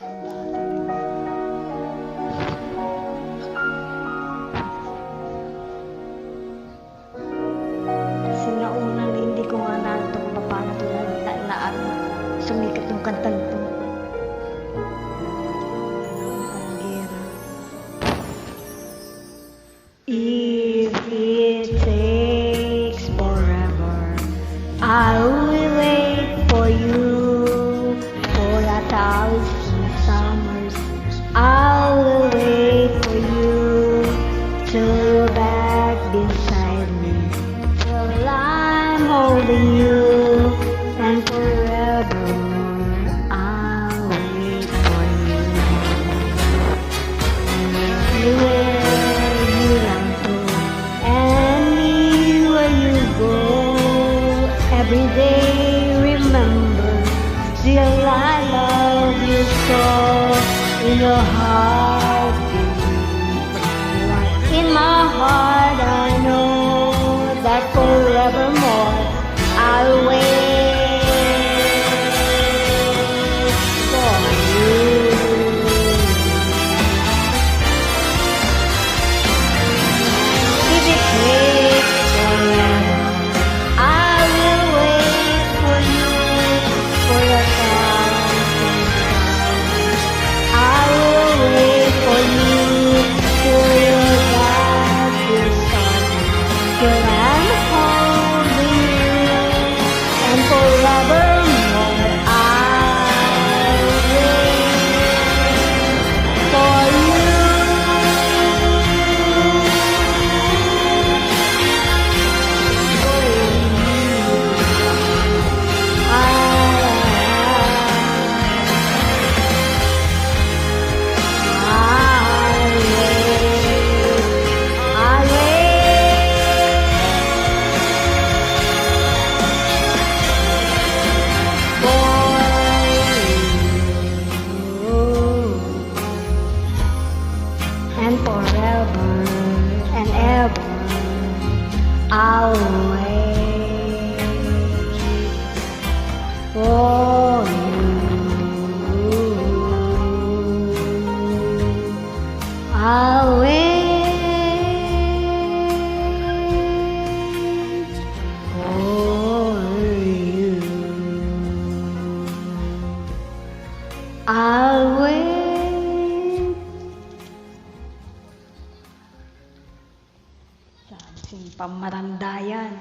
Sinauna hindi ko nga na ito kung paano ito na sumikat yung kantang ito. If it takes forever, I will wait for you. For 1,000 summers, I will wait for you. Till you're back beside me, till I'm holding you. And forevermore, I'll wait for you. Anywhere you run to, anywhere you go, every day remember, still I love you so. In your heart, in my heart, I know that forevermore I'll wait for you. If it takes forever, I will wait for you. For 1,000 hours, I will wait for you. Till you're back beside me, till I'm holding you. And forevermore, I'll wait for you. And forever and ever, I'll wait for you. I'll wait for you. I'll wait. Sing pamaranda yan.